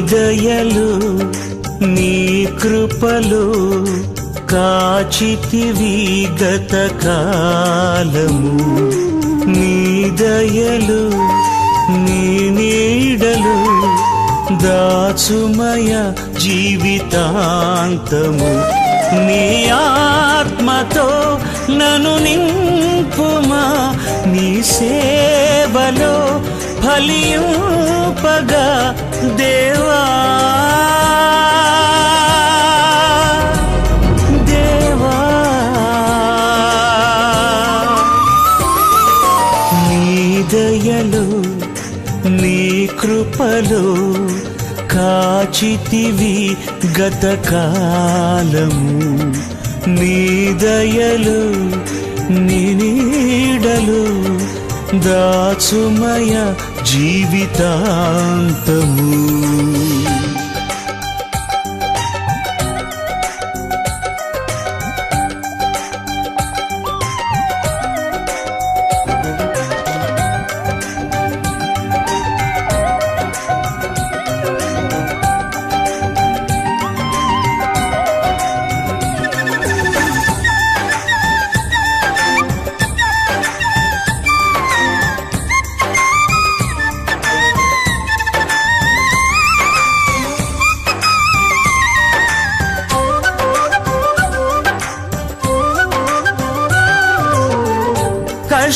దయలు నీ కృపలు కాచితివి గత కాలము నీ దయలు నీ నీడలు దాచుమయ జీవితాంతము నీ ఆత్మతో నన్ను నింపుమా నీ సేవలో ఫలింపగా దేవా దేవా నీ దయలు నీ కృపలు కాచితివి గత కాలము నీ దయలు నీ నీడలు దాచుమయ జీవితాంతము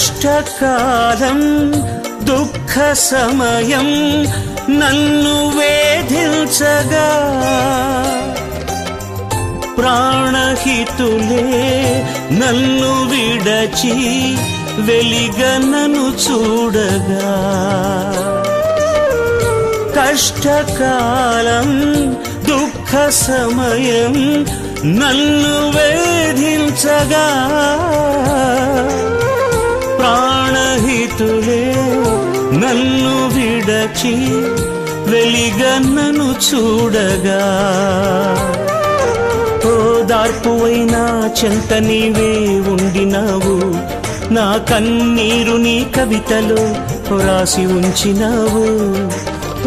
కష్టకాలం దుఃఖ సమయం నన్ను వేధించగా ప్రాణహితులే నన్ను విడచి వెలిగనను చూడగా కష్టకాలం దుఃఖ సమయం నన్ను వేధించగా ప్రాణహితులే నన్ను విడచి వెలిగన్నను చూడగా ఓదార్పువైనా చెంత నీవే ఉండినావు నా కన్నీరు నీ కవితలో రాసి ఉంచినావు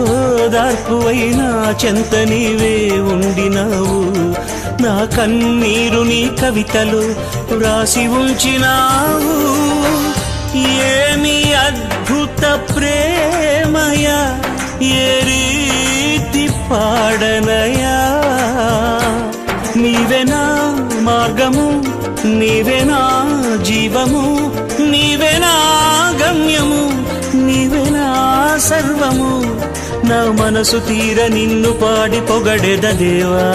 ఓదార్పువైనా చెంత నీవే ఉండినావు నా కన్నీరు నీ కవితలో రాసి ఉంచినావు ఏమి అద్భుత ప్రేమయ ఏ రీతి పాడనయా నీవేనా మార్గము నీవేనా జీవము నీవేనా గమ్యము నీవేనా సర్వము నా మనసు తీర నిన్ను పాడి పొగడెద దేవా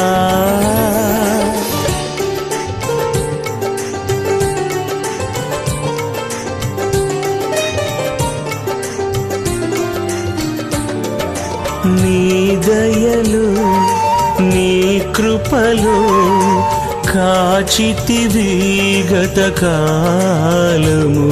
నీ దయలు నీ కృపలు కాచితివి గత కాలము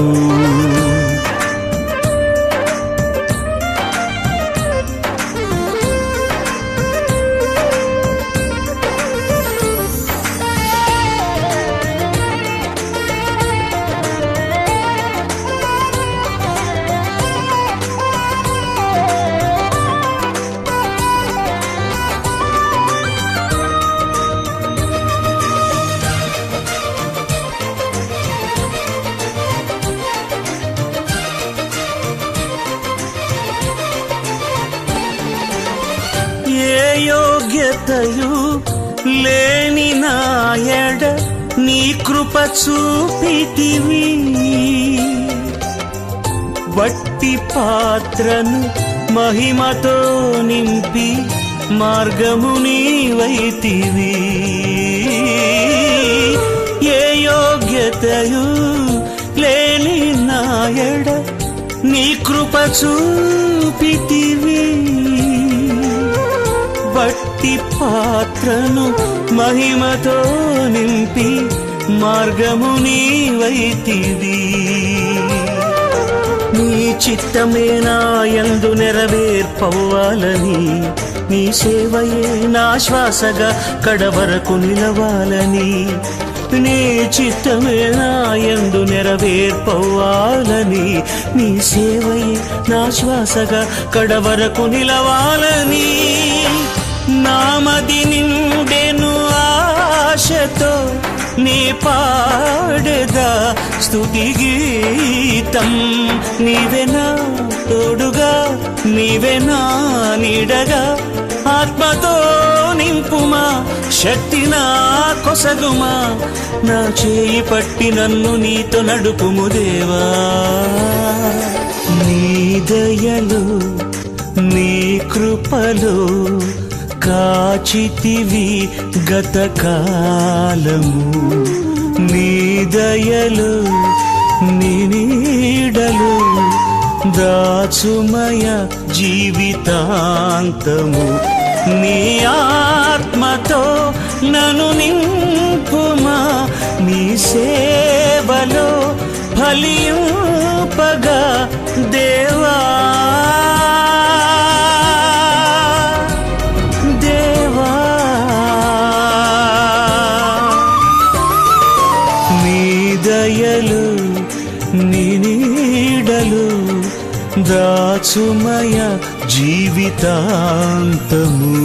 యోగ్యతయు లేని నాయడ నీ కృప చూపితివి వట్టి పాత్రను మహిమతో నింపి మార్గము నీవైతివి ఏ యోగ్యతయు లేని నాయడ నీ కృప చూపితివి వట్టి పాత్రను మహిమతో నింపి మార్గము నీవైతివి నీ చిత్తమే నా యందు నెరవేర్పవ్వాలని నీ సేవయే నా శ్వాసగా కడవరకు నిలవాలని నీ చిత్తమే నా యందు నెరవేర్పవ్వాలని నీ సేవయే నా శ్వాసగా కడవరకు నిలవాలని పాడెదా స్తుతి గీతం. నీవెనా తోడుగా, నీవెనా నీడగా, ఆత్మతో నింపుమా, శక్తి నా కొసగుమా, నా చేయి పట్టి నన్ను నీతో నడుపుము దేవా. నీ దయలో నీ కృపలో కాచితివి గతకాలము, నీ దయలో నీ నీడలో దాచుమయ జీవితాంతము. నీ ఆత్మతో నన్ను నింపుమా, నీ సేవలో ఫలింపగా దేవా. దేవా నీ దయలు నీ నీడలు దాచుమయ జీవితాంతము.